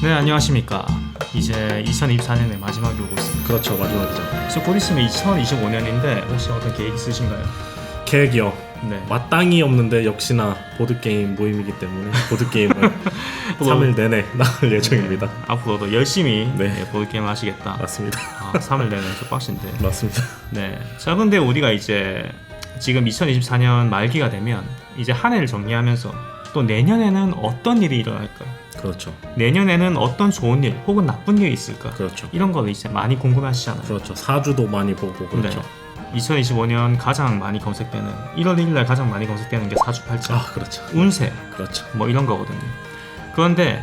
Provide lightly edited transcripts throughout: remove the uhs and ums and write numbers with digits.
네, 안녕하십니까. 이제 2024년의 마지막이 오고 있습니다. 그렇죠, 마지막이죠. 그래서 곧 있으면 2025년인데 혹시 어떤 계획 있으신가요? 계획이요. 네. 마땅히 없는데 역시나 보드게임 모임이기 때문에 보드게임을 3일 내내 나갈 예정입니다. 네, 앞으로도 열심히 네. 보드게임 하시겠다. 맞습니다. 3일 내내 좀 빡신데. 맞습니다. 네. 자, 근데 우리가 이제 지금 2024년 말기가 되면 이제 한 해를 정리하면서 또 내년에는 어떤 일이 일어날까? 그렇죠. 내년에는 어떤 좋은 일 혹은 나쁜 일이 있을까? 그렇죠. 이런 거를 이제 많이 궁금하시잖아요. 그렇죠. 사주도 많이 보고 그렇죠. 네. 2025년 가장 많이 검색되는 1월 1일날 가장 많이 검색되는 게 사주팔자, 그렇죠. 운세 그렇죠. 뭐 이런 거거든요. 그런데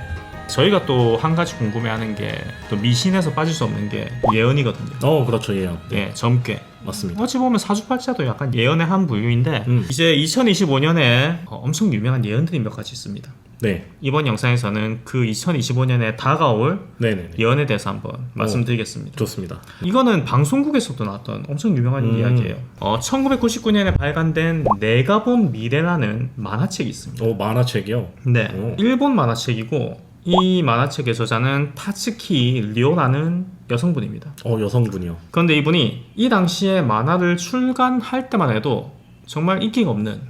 저희가 또 한 가지 궁금해하는 게 또 미신에서 빠질 수 없는 게 예언이거든요. 그렇죠. 예요. 예, 점괘. 맞습니다. 어찌 보면 사주팔자도 약간 예언의 한 부류인데 이제 2025년에 엄청 유명한 예언들이 몇 가지 있습니다. 네. 이번 영상에서는 그 2025년에 다가올 네네. 예언에 대해서 한번 말씀드리겠습니다. 좋습니다. 이거는 방송국에서도 나왔던 엄청 유명한 이야기예요. 1999년에 발간된 내가 본 미래라는 만화책이 있습니다. 만화책이요? 네, 일본 만화책이고 이 만화책의 저자는 타츠키 료라는 여성분입니다. 여성분이요. 그런데 이분이 이 당시에 만화를 출간할 때만 해도 정말 인기가 없는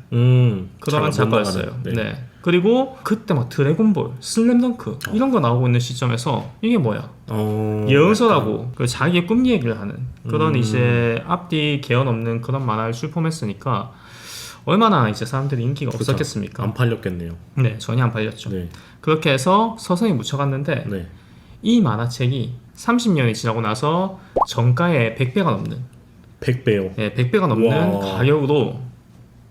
그런 작가였어요. 네. 그리고 그때 막 드래곤볼, 슬램덩크 이런 거 나오고 있는 시점에서 이게 뭐야? 예언서라고 그 자기의 꿈 얘기를 하는 그런 이제 앞뒤 개연 없는 그런 만화를 출품했으니까 얼마나 이제 사람들이 인기가 없었겠습니까? 안 팔렸겠네요. 네, 전혀 안 팔렸죠. 네. 그렇게 해서 서서히 묻혀갔는데 네. 이 만화책이 30년이 지나고 나서 정가의 100배가 넘는 100배요. 네, 100배가 넘는 와. 가격으로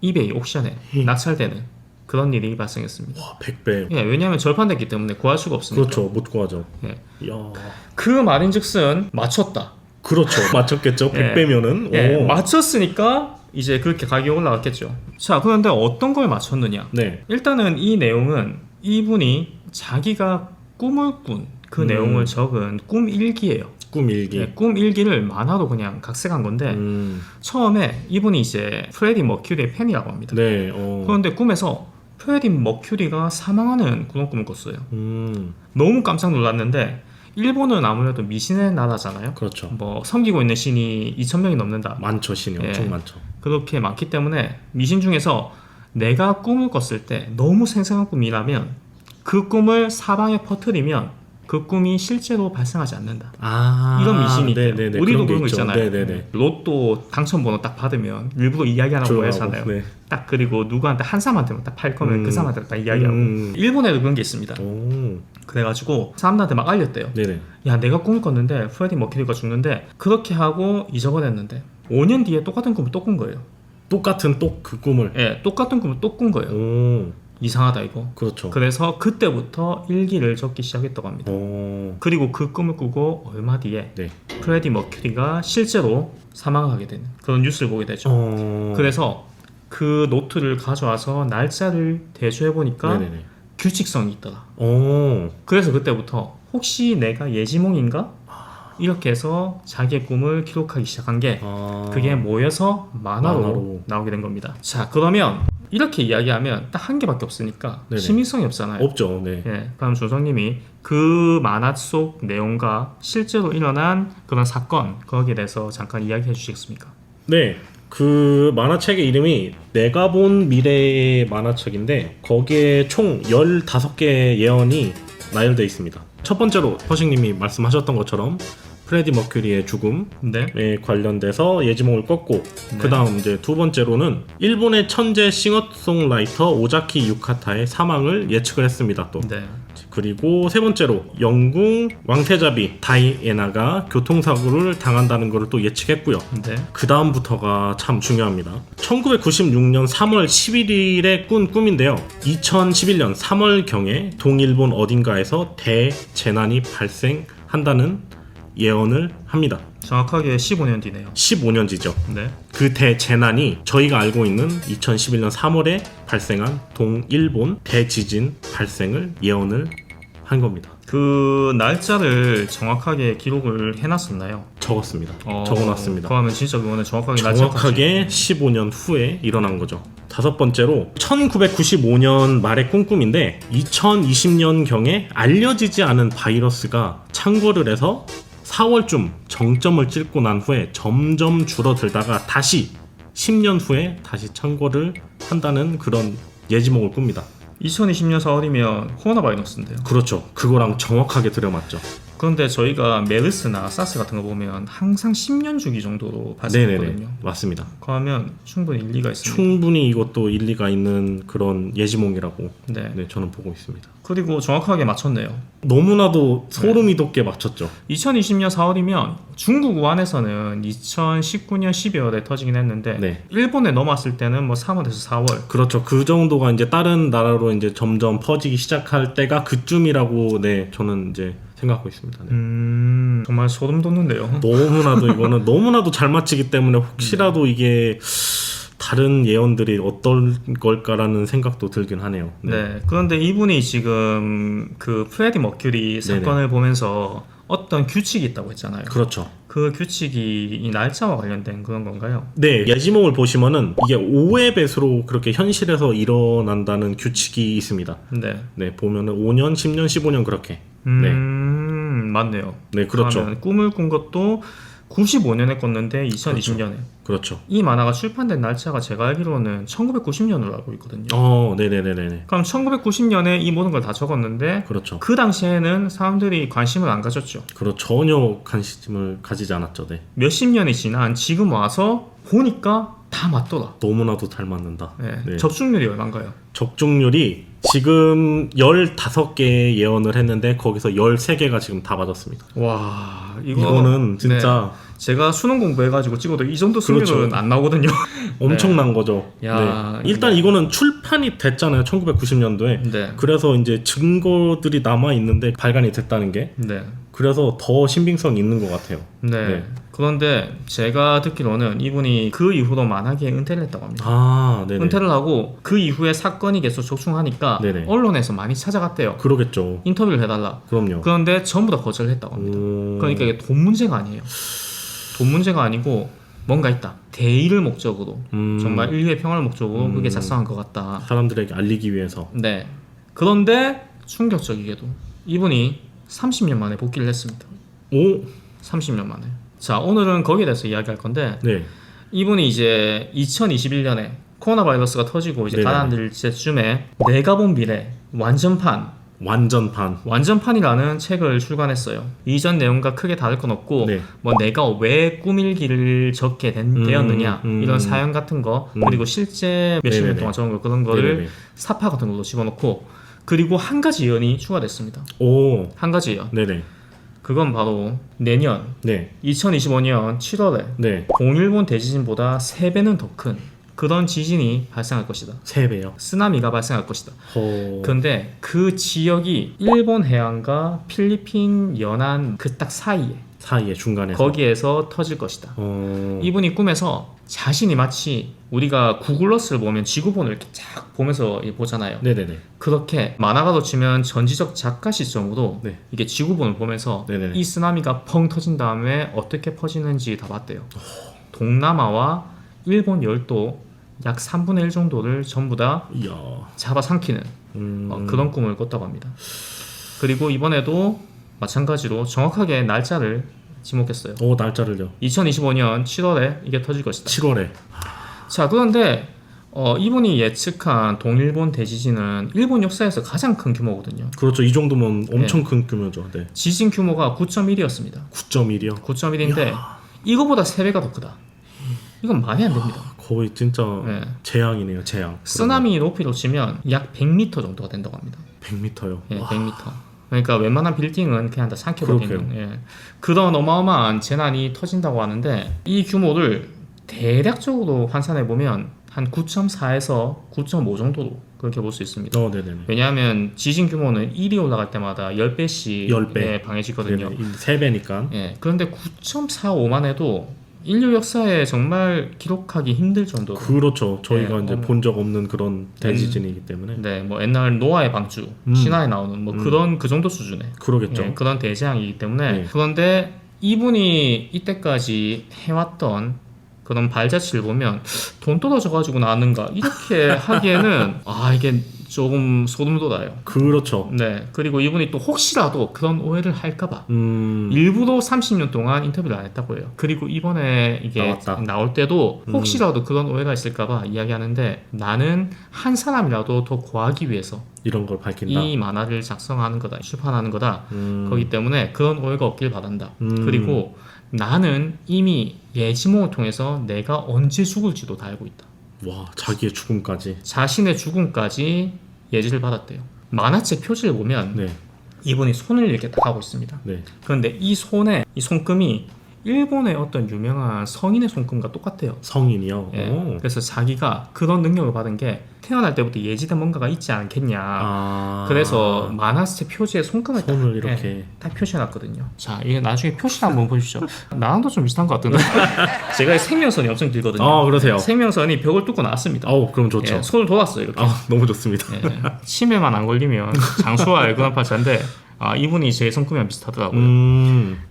이베이 옥션에 낙찰되는 그런 일이 발생했습니다. 와, 100배. 예, 왜냐하면 절판됐기 때문에 구할 수가 없으니까. 그렇죠. 못 구하죠. 예. 이야. 그 말인즉슨 맞췄다. 그렇죠. 맞췄겠죠. 100배면은. 예, 맞췄으니까 이제 그렇게 가격이 올라갔겠죠. 자, 그런데 어떤 걸 맞췄느냐? 네. 일단은 이 내용은 이분이 자기가 꿈을 꾼 그 내용을 적은 꿈 일기예요. 꿈 일기. 네, 꿈 일기를 만화로 그냥 각색한 건데 처음에 이분이 이제 프레디 머큐리의 팬이라고 합니다. 네. 그런데 꿈에서 프레디 머큐리가 사망하는 그런 꿈을 꿨어요. 너무 깜짝 놀랐는데 일본은 아무래도 미신의 나라잖아요. 그렇죠. 뭐 섬기고 있는 신이 2,000명이 넘는다. 많죠, 신이 엄청 많죠. 그렇게 많기 때문에 미신 중에서 내가 꿈을 꿨을 때 너무 생생한 꿈이라면 그 꿈을 사방에 퍼뜨리면 그 꿈이 실제로 발생하지 않는다. 이런 미신이 있대요. 네네네. 우리도 그런 거 있죠. 있잖아요. 네네네. 로또 당첨번호 딱 받으면 일부러 이야기 안 하고 하잖아요. 네. 딱 그리고 누구한테 한 사람한테만 딱 팔 거면 그 사람한테 딱 이야기하고. 일본에도 그런 게 있습니다. 그래가지고 사람들한테 막 알렸대요. 네네. 야, 내가 꿈을 꿨는데 프레디 머큐리가 죽는데 그렇게 하고 잊어버렸는데 5년 뒤에 똑같은 꿈을 또 꾼 거예요. 똑같은 그 꿈을. 예, 똑같은 꿈을 또 꾼 거예요. 이상하다 이거. 그렇죠. 그래서 그때부터 일기를 적기 시작했다고 합니다. 그리고 그 꿈을 꾸고 얼마 뒤에 네. 프레디 머큐리가 실제로 사망하게 되는 그런 뉴스를 보게 되죠. 그래서 그 노트를 가져와서 날짜를 대조해 보니까 네네네. 규칙성이 있더라. 그래서 그때부터 혹시 내가 예지몽인가? 이렇게 해서 자기의 꿈을 기록하기 시작한 게 그게 모여서 만화로 나오게 된 겁니다. 자, 그러면 이렇게 이야기하면 딱 한 개밖에 없으니까 네네. 신빙성이 없잖아요. 없죠. 네. 예, 그럼 준성님이 그 만화 속 내용과 실제로 일어난 그런 사건 거기에 대해서 잠깐 이야기해 주시겠습니까? 네. 그 만화책의 이름이 내가 본 미래의 만화책인데 거기에 총 15개의 예언이 나열되어 있습니다. 첫 번째로 퍼식님이 말씀하셨던 것처럼 프레디 머큐리의 죽음에 관련돼서 예지몽을 꿨고 그 다음 이제 두 번째로는 일본의 천재 싱어송라이터 오자키 유카타의 사망을 예측을 했습니다. 또 그리고 세 번째로 영궁 왕태자비 다이애나가 교통사고를 당한다는 것을 또 예측했고요. 그 다음부터가 참 중요합니다. 1996년 3월 11일에 꾼 꿈인데요. 2011년 3월경에 동일본 어딘가에서 대재난이 발생한다는 예언을 합니다. 정확하게 15년 뒤네요. 15년 뒤죠. 네. 그 대재난이 저희가 알고 있는 2011년 3월에 발생한 동일본 대지진 발생을 예언을 한 겁니다. 그 날짜를 정확하게 기록을 해놨었나요? 적었습니다. 적어놨습니다. 그러면 진짜 그거는 정확하게 15년 후에 일어난 거죠. 다섯 번째로 1995년 말의 꿈꿈인데 2020년경에 알려지지 않은 바이러스가 창궐을 해서 4월쯤 정점을 찍고 난 후에 점점 줄어들다가 다시 10년 후에 다시 창궐을 한다는 그런 예지몽을 꿉니다. 2020년 4월이면 코로나 바이러스인데요. 그렇죠. 그거랑 정확하게 들여맞죠. 그런데 저희가 메르스나 사스 같은 거 보면 항상 10년 주기 정도로 발생했거든요. 네네네. 맞습니다. 그러면 충분히 일리가 있습니다. 충분히 이것도 일리가 있는 그런 예지몽이라고 네. 네, 저는 보고 있습니다. 그리고 정확하게 맞췄네요. 너무나도 소름이 돋게 맞췄죠. 2020년 4월이면 중국 우한에서는 2019년 12월에 터지긴 했는데 네. 일본에 넘어왔을 때는 뭐 3월에서 4월. 그렇죠. 그 정도가 이제 다른 나라로 이제 점점 퍼지기 시작할 때가 그쯤이라고 네, 저는 이제 생각하고 있습니다. 네. 정말 소름 돋는데요. 너무나도 이거는 너무나도 잘 맞히기 때문에 혹시라도 이게 다른 예언들이 어떨 걸까라는 생각도 들긴 하네요. 네. 그런데 이분이 지금 그 프레디 머큐리 사건을 보면서 어떤 규칙이 있다고 했잖아요. 그렇죠. 그 규칙이 이 날짜와 관련된 그런 건가요? 네, 예지몽을 보시면은 이게 5의 배수로 그렇게 현실에서 일어난다는 규칙이 있습니다. 네. 네, 보면은 5년, 10년, 15년 그렇게. 네. 맞네요. 네, 그렇죠. 그러면 꿈을 꾼 것도 95년에 꿨는데 2020년에. 그렇죠. 이 만화가 출판된 날짜가 제가 알기로는 1990년으로 알고 있거든요. 네네네네. 그럼 1990년에 이 모든 걸 다 적었는데 그렇죠. 그 당시에는 사람들이 관심을 안 가졌죠. 전혀 관심을 가지지 않았죠. 네. 몇십 년이 지난 지금 와서 보니까 다 맞더라. 너무나도 잘 맞는다. 네. 네. 접종률이 얼마인가요? 적중률이 지금 15개 예언을 했는데 거기서 13개가 지금 다 맞았습니다. 와, 이거는 진짜 제가 수능 공부해가지고 찍어도 이 정도 승률은 그렇죠. 안 나오거든요. 엄청난 거죠. 야, 네. 일단 이거는 출판이 됐잖아요. 1990년도에. 네. 그래서 이제 증거들이 남아 있는데 발간이 됐다는 게 네. 그래서 더 신빙성이 있는 것 같아요. 네. 네. 그런데 제가 듣기로는 이분이 그 이후로 만화계에 은퇴를 했다고 합니다. 네네. 은퇴를 하고 그 이후에 사건이 계속 적중하니까 네네. 언론에서 많이 찾아갔대요. 그러겠죠. 인터뷰를 해달라. 그럼요. 그런데 전부 다 거절을 했다고 합니다. 그러니까 이게 돈 문제가 아니에요. 돈 문제가 아니고 뭔가 있다. 대의를 목적으로 정말 인류의 평화를 목적으로 그게 작성한 것 같다. 사람들에게 알리기 위해서. 네. 그런데 충격적이게도 이분이 30년 만에 복귀를 했습니다. 오? 30년 만에. 자, 오늘은 거기에 대해서 이야기할 건데 네. 이분이 이제 2021년에 코로나 바이러스가 터지고 이제 네네. 가라앉을 때쯤에 내가 본 미래 완전판이라는 책을 출간했어요. 이전 내용과 크게 다를 건 없고 네. 뭐 내가 왜 꾸밀기를 적게 되었느냐 이런 사연 같은 거 그리고 실제 몇십 년 네네네. 동안 적은 거 그런 거를 네네네. 사파 같은 걸로 집어넣고 그리고 한 가지 예언이 추가됐습니다. 오. 한 가지 예언. 네네. 그건 바로 내년 네. 2025년 7월에 네. 동일본 대지진보다 3배는 더 큰 그런 지진이 발생할 것이다. 3배요. 쓰나미가 발생할 것이다. 그런데 그 지역이 일본 해안과 필리핀 연안 그 딱 사이에 중간에서 거기에서 터질 것이다. 이분이 꿈에서 자신이 마치 우리가 구글러스를 보면 지구본을 이렇게 쫙 보면서 보잖아요. 네네네. 그렇게 만화가로 치면 전지적 작가 시점으로 네. 이게 지구본을 보면서 네네네. 이 쓰나미가 펑 터진 다음에 어떻게 퍼지는지 다 봤대요. 동남아와 일본 열도 약 3분의 1 정도를 전부 다 이야. 잡아삼키는 그런 꿈을 꿨다고 합니다. 그리고 이번에도 마찬가지로 정확하게 날짜를 지목했어요. 날짜를요. 2025년 7월에 이게 터질 것이다. 7월에. 자, 그런데 이분이 예측한 동일본 대지진은 일본 역사에서 가장 큰 규모거든요. 그렇죠. 이 정도면 엄청 큰 규모죠. 네. 지진 규모가 9.1이었습니다. 9.1이요? 9.1인데 이거보다 3배가 더 크다. 이건 말이 안 됩니다. 거의 진짜 네. 재앙이네요. 재앙. 쓰나미 높이로 치면 약 100m 정도가 된다고 합니다. 100m요? 예, 100m. 그러니까 웬만한 빌딩은 그냥 다 삼켜버리는 예. 그런 어마어마한 재난이 터진다고 하는데 이 규모를 대략적으로 환산해보면 한 9.4에서 9.5 정도로 그렇게 볼 수 있습니다. 네네네. 왜냐하면 지진 규모는 1이 올라갈 때마다 10배씩 10배. 방해지거든요. 3배니까. 예, 그런데 9.45만 해도 인류 역사에 정말 기록하기 힘들 정도로. 그렇죠. 저희가 네, 이제 본 적 없는 그런 대지진이기 때문에. 네, 뭐 옛날 노아의 방주, 신화에 나오는 뭐 그런 그 정도 수준의 그러겠죠. 예, 그런 대재앙이기 때문에. 네. 그런데 이분이 이때까지 해왔던 그런 발자취를 보면 돈 떨어져가지고 나왔는가 이렇게 하기에는 이게 조금 소름 돋아요. 그렇죠. 네. 그리고 이분이 또 혹시라도 그런 오해를 할까봐 일부러 30년 동안 인터뷰를 안 했다고 해요. 그리고 이번에 이게 나왔다. 나올 때도 혹시라도 그런 오해가 있을까봐 이야기하는데 나는 한 사람이라도 더 구하기 위해서 이런 걸 밝힌다. 이 만화를 작성하는 거다, 출판하는 거다. 거기 때문에 그런 오해가 없길 바란다. 그리고 나는 이미 예지몽을 통해서 내가 언제 죽을지도 다 알고 있다. 와, 자기의 죽음까지. 자신의 죽음까지 예지를 받았대요. 만화책 표지를 보면 네. 이분이 손을 이렇게 딱 하고 있습니다. 네. 그런데 이 손금이 일본의 어떤 유명한 성인의 손금과 똑같아요. 성인이요. 예. 오. 그래서 자기가 그런 능력을 받은 게 태어날 때부터 예지된 뭔가가 있지 않겠냐. 그래서 만화책 표지에 손금을 손을 딱, 이렇게 딱 표시해놨거든요. 자, 이게 나중에 표시 한번 보십시오. 나랑도 좀 비슷한 것 같은데. 제가 생명선이 엄청 길거든요. 그러세요. 생명선이 벽을 뚫고 나왔습니다. 그럼 좋죠. 예, 손을 돌았어요, 이렇게. 너무 좋습니다. 예, 치매만 안 걸리면 장수와 엘그란파차인데 이분이 제 손금이랑 비슷하더라고요.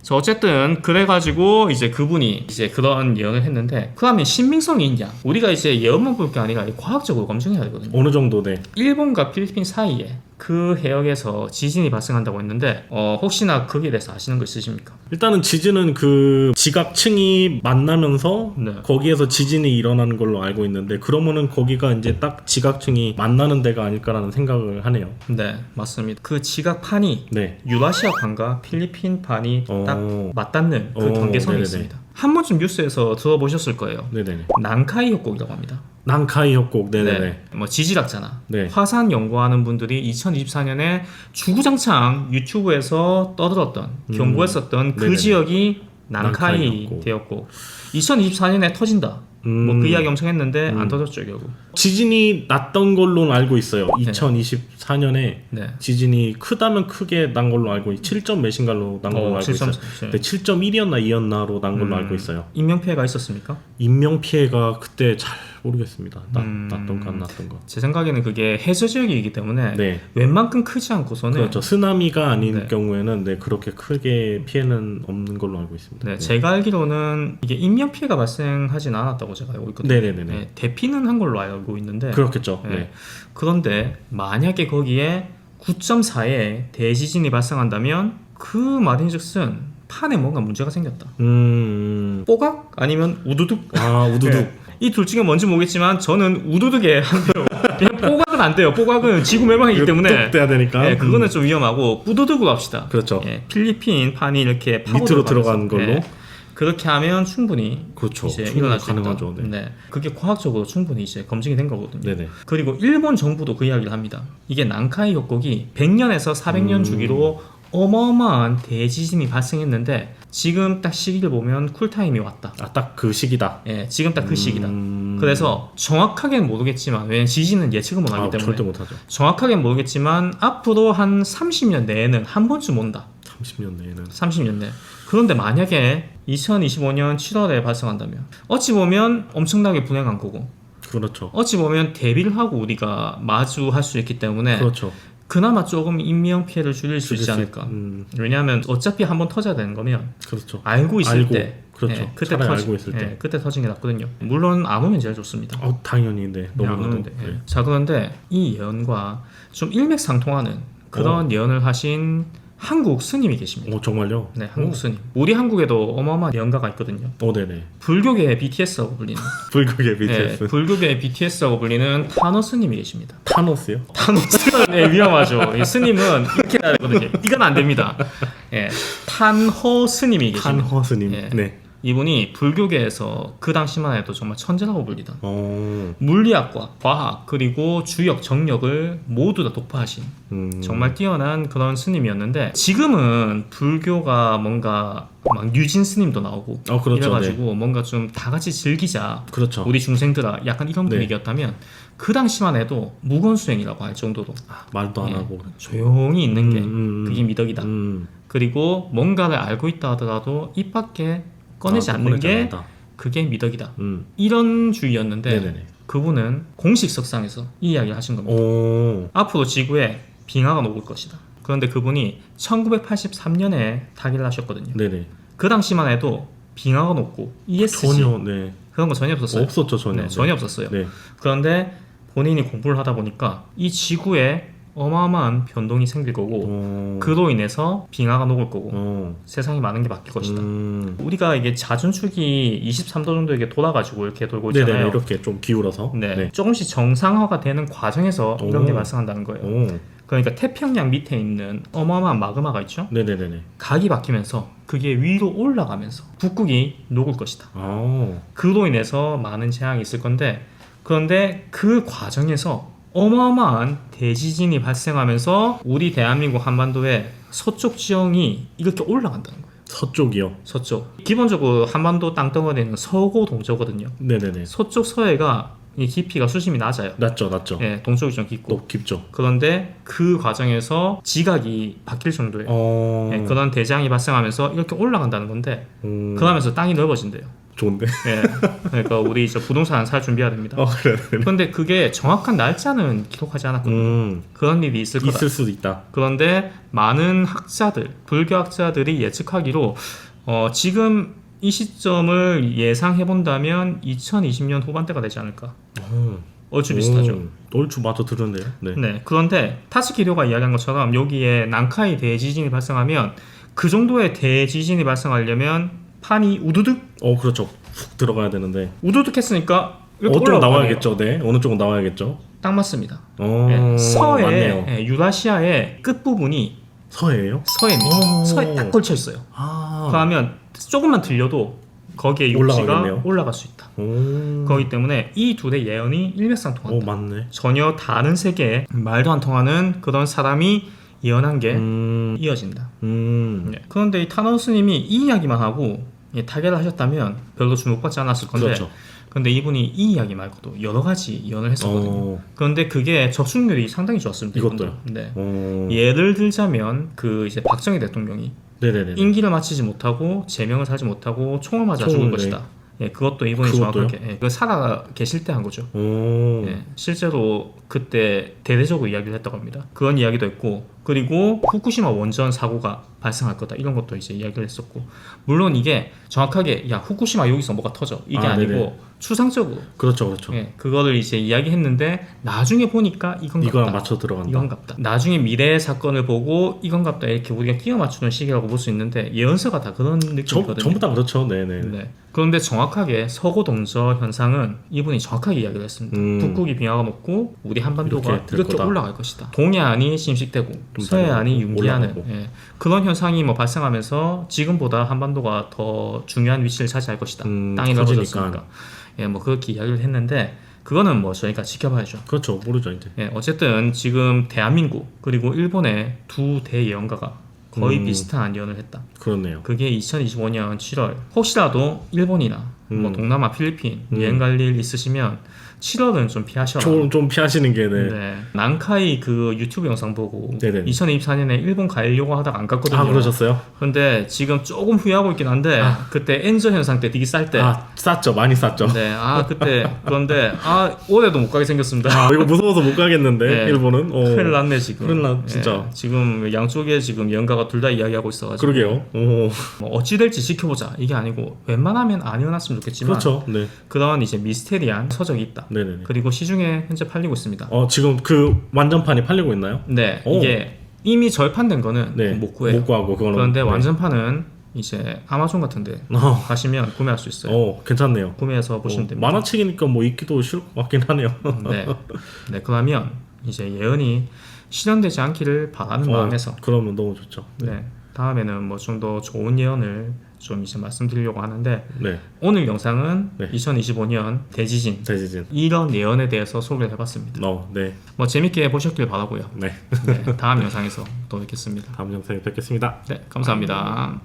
자, 어쨌든 그래가지고 이제 그분이 이제 그런 예언을 했는데 그러면 신빙성이 있냐? 우리가 이제 예언만 볼 게 아니라 과학적으로 검증해야 되거든요. 어느 정도 네. 일본과 필리핀 사이에 그 해역에서 지진이 발생한다고 했는데 혹시나 거기에 대해서 아시는 거 있으십니까? 일단은 지진은 그 지각층이 만나면서 네. 거기에서 지진이 일어나는 걸로 알고 있는데 그러면은 거기가 이제 딱 지각층이 만나는 데가 아닐까라는 생각을 하네요. 네, 맞습니다. 그 지각판이 네. 유라시아판과 필리핀판이 딱 맞닿는 그 어, 경계선이 네네네. 있습니다. 한 번쯤 뉴스에서 들어보셨을 거예요. 네네네. 난카이 협곡이라고 합니다. 난카이 협곡. 네네네. 네, 뭐 지질학자나 네. 화산 연구하는 분들이 2024년에 주구장창 유튜브에서 떠들었던 경고했었던 그 네네네. 지역이 난카이 난카이 협곡. 되었고 2024년에 터진다. 뭐 그 이야기 엄청 했는데 안 터졌죠 결국. 지진이 났던 걸로는 알고 있어요. 2024년에 네. 지진이 크다면 크게 난 걸로 알고 7점 몇인가로 난 걸로 알고 있어요. 7.4. 근데 7.1이었나 2였나로 난 걸로 알고 있어요. 인명 피해가 있었습니까? 인명 피해가 그때 잘 모르겠습니다. 났던가 안 났던가. 제 생각에는 그게 해저 지역이기 때문에 네. 웬만큼 크지 않고서는 그렇죠. 쓰나미가 아닌 네. 경우에는 그렇게 크게 피해는 없는 걸로 알고 있습니다. 네, 제가 알기로는 이게 인명 피해가 발생하진 않았다고 제가 알고 있거든요. 네네네네. 네, 대피는 한 걸로 알고 있는데 그렇겠죠. 네. 네. 그런데 만약에 거기에 9.4의 대지진이 발생한다면 그 말인즉슨 판에 뭔가 문제가 생겼다. 뽀각 아니면 우두둑. 우두둑. 네. 이 둘 중에 뭔지 모르겠지만 저는 우두둑에 한대요. 그냥 뽀각은 안 돼요. 뽀각은 지구 멸망이기 때문에 뚝 돼야 되니까. 네, 그거는 좀 위험하고 우두둑으로 합시다. 그렇죠. 예, 필리핀 판이 이렇게 파고 밑으로 들어가면서, 들어가는 걸로. 그렇게 하면 충분히 그렇죠. 이제 충분히 일어날 수 있다. 가능하죠. 네. 네, 그게 과학적으로 충분히 이제 검증이 된 거거든요. 네네. 그리고 일본 정부도 그 이야기를 합니다. 이게 난카이 협곡이 100년에서 400년 주기로 어마어마한 대지진이 발생했는데 지금 딱 시기를 보면 쿨타임이 왔다. 딱 그 시기다. 예, 지금 딱 그 시기다. 그래서 정확하게는 모르겠지만 왜냐면 지진은 예측을 못하기 때문에 절대 못하죠. 정확하게는 모르겠지만 앞으로 한 30년 내에는 한 번쯤 온다. 30년 내에는. 30년 내. 그런데 만약에 2025년 7월에 발생한다면 어찌 보면 엄청나게 분해간 거고 그렇죠. 어찌 보면 대비를 하고 우리가 마주할 수 있기 때문에 그렇죠. 그나마 조금 인명 피해를 줄일 수 있지 않을까. 왜냐하면 어차피 한번 터져야 되는 거면 그렇죠. 알고 있을 때 그렇죠. 예, 그때 차라리 터지, 알고 있을 때. 예, 그때 터진 게 낫거든요. 물론 안 오면 제일 좋습니다. 당연히 네. 안 너무나도. 오는데. 예. 네. 자, 그런데 이 예언과 좀 일맥상통하는 그런 예언을 하신 한국 스님이 계십니다. 정말요? 네, 한국 스님. 우리 한국에도 어마어마한 예언가가 있거든요. 네네. 불교계의 BTS라고 불리는. 불국의 BTS. 네, 불교계의 BTS라고 불리는 타노 스님이 계십니다. 타노스요? 타노스는 네, 위험하죠. 이 스님은 이렇게 해야 되거든요. 이건 안 됩니다. 예, 탄허 스님이 계십니다. 탄허 스님. 예. 네. 이분이 불교계에서 그 당시만 해도 정말 천재라고 불리던 어. 물리학과, 과학, 그리고 주역, 정력을 모두 다 독파하신 정말 뛰어난 그런 스님이었는데 지금은 불교가 뭔가 막 유진 스님도 나오고 그렇죠. 이래가지고 뭔가 좀 다 같이 즐기자 그렇죠. 우리 중생들아 약간 이런 네. 분위기였다면 그 당시만 해도 무건수행이라고 할 정도로 말도 안 예, 하고. 조용히 있는 게 그게 미덕이다. 음. 그리고 뭔가를 알고 있다 하더라도 입 밖에 꺼내지 않는 꺼내지 게 않는다. 그게 미덕이다. 음. 이런 주의였는데 네네네. 그분은 공식 석상에서 이 이야기를 하신 겁니다. 오. 앞으로 지구에 빙하가 녹을 것이다. 그런데 그분이 1983년에 타기를 하셨거든요. 네네. 그 당시만 해도 빙하가 녹고 ESG 전혀 네. 그런 거 전혀 없었어요. 없었죠 전혀. 네, 전혀 없었어요. 네. 그런데 본인이 공부를 하다 보니까 이 지구에 어마어마한 변동이 생길 거고 그로 인해서 빙하가 녹을 거고 세상이 많은 게 바뀔 것이다. 우리가 이게 자전축이 23도 정도 이게 돌아가지고 이렇게 돌고 있잖아요. 네네, 이렇게 좀 기울어서. 네. 네. 조금씩 정상화가 되는 과정에서 이런 게 발생한다는 거예요. 오. 그러니까 태평양 밑에 있는 어마어마한 마그마가 있죠. 네네네네. 각이 바뀌면서 그게 위로 올라가면서 북극이 녹을 것이다. 아. 그로 인해서 많은 재앙이 있을 건데, 그런데 그 과정에서 어마어마한 대지진이 발생하면서 우리 대한민국 한반도의 서쪽 지형이 이렇게 올라간다는 거예요. 서쪽이요. 서쪽. 기본적으로 한반도 땅덩어리는 서고 동저거든요. 네네네. 서쪽 서해가 이 깊이가 수심이 낮아요. 낮죠. 예, 동쪽이 좀 깊고. 깊죠. 그런데 그 과정에서 지각이 바뀔 정도예요. 예, 그런 대재앙이 발생하면서 이렇게 올라간다는 건데, 그러면서 땅이 넓어진대요. 좋은데. 예, 그러니까 우리 이제 부동산 살 준비해야 됩니다. 그래. 그런데 그게 정확한 날짜는 기록하지 않았거든요. 그런 일이 있을 거다. 있을 수도 있다. 그런데 많은 학자들, 불교학자들이 예측하기로 지금 이 시점을 예상해 본다면 2020년 후반대가 되지 않을까. 얼추 비슷하죠. 얼추 맞아 들었네요. 네. 네. 그런데 타츠키료가 이야기한 것처럼 여기에 난카이 대지진이 발생하면 그 정도의 대지진이 발생하려면 판이 우두둑 그렇죠. 훅 들어가야 되는데. 우두둑 했으니까 이렇게 어느 쪽은 올라가네요. 나와야겠죠. 네. 어느 쪽은 나와야겠죠. 딱 맞습니다. 맞네요. 서해, 유라시아의 끝부분이 서해예요? 서해입니다. 서해 딱 걸쳐 있어요. 그러면 조금만 들려도 거기에 육지가 올라가겠네요. 올라갈 수 있다. 그렇기 때문에 이 둘의 예언이 일맥상통한다. 맞네. 전혀 다른 세계에 말도 안 통하는 그런 사람이 예언한 게 이어진다. 네. 그런데 이 타노스님이 이 이야기만 하고 타결을 하셨다면 별로 주목받지 않았을 건데, 그렇죠. 근데 이분이 이 이야기 말고도 여러 가지 예언을 했었거든요. 그런데 그게 적중률이 상당히 좋았습니다. 이것도요? 네. 예를 들자면 그 이제 박정희 대통령이 네네네. 임기를 마치지 못하고 제명을 살지 못하고 총을 맞아 죽은 것이다. 예, 그것도 이분이 그것도요? 정확하게 그 살아 계실 때 한 거죠. 예, 실제로 그때 대대적으로 이야기를 했다고 합니다. 그런 이야기도 했고, 그리고 후쿠시마 원전 사고가 발생할 거다 이런 것도 이제 이야기를 했었고, 물론 이게 정확하게 야 후쿠시마 여기서 뭐가 터져 이게 아니고 네네. 추상적으로 그렇죠. 예, 그거를 이제 이야기했는데 나중에 보니까 이건 이거랑 같다. 맞춰 들어간다. 이건 같다. 나중에 미래의 사건을 보고 이건 같다 이렇게 우리가 끼워 맞추는 식이라고 볼 수 있는데, 예언서가 다 그런 느낌이거든요. 전부 다 그렇죠. 네네. 네. 그런데 정확하게 서고 동저 현상은 이분이 정확하게 이야기를 했습니다. 북극이 빙하가 먹고 우리 한반도가 이렇게 올라갈 것이다. 동해안이 침식되고 서해안이 융기하는 그런 현상이 뭐 발생하면서 지금보다 한반도가 더 중요한 위치를 차지할 것이다. 땅이 넓어졌으니까. 예, 뭐 그렇게 이야기를 했는데, 그거는 뭐 저희가 지켜봐야죠. 그렇죠. 모르죠 이제. 예, 어쨌든 지금 대한민국 그리고 일본의 두 대예언가가 거의 비슷한 예언을 했다. 그렇네요. 그게 2025년 7월. 혹시라도 일본이나 뭐 동남아, 필리핀 여행 갈 일 있으시면 7월은 좀 피하셔라. 좀 피하시는 게 네. 난카이 그 유튜브 영상 보고 네네. 2024년에 일본 가려고 하다가 안 갔거든요. 그러셨어요? 근데 지금 조금 후회하고 있긴 한데 그때 엔저 현상 때 되게 쌀 때. 쌌죠. 많이 쌌죠. 네. 그때 그런데 올해도 못 가게 생겼습니다. 이거 무서워서 못 가겠는데 네. 일본은. 큰일 났네 지금. 큰일 나 진짜. 예, 지금 양쪽에 지금 연가가 둘 다 이야기하고 있어가지고. 그러게요. 뭐 어찌 될지 지켜보자 이게 아니고 웬만하면 안 일어났으면 좋겠지만. 그렇죠. 네. 그런 이제 미스테리한 서적이 있다. 네네네. 그리고 시중에 현재 팔리고 있습니다. 지금 그 완전판이 팔리고 있나요? 네, 이게 이미 절판된 거는 못 구해요. 못 구하고 그거는. 그런데 완전판은 이제 아마존 같은데 가시면 구매할 수 있어요. 괜찮네요. 구매해서 보시면 됩니다. 만화책이니까 뭐 읽기도 쉬울 것 같긴 하네요. 네, 그러면 이제 예언이 실현되지 않기를 바라는 마음에서. 그러면 너무 좋죠. 네, 다음에는 뭐 좀 더 좋은 예언을 좀 이제 말씀드리려고 하는데, 네. 오늘 영상은 2025년 대지진 이런 예언에 대해서 소개를 해봤습니다. 네. 뭐 재밌게 보셨길 바라고요. 네. 다음 영상에서 또 뵙겠습니다. 다음 영상에 뵙겠습니다. 네, 감사합니다.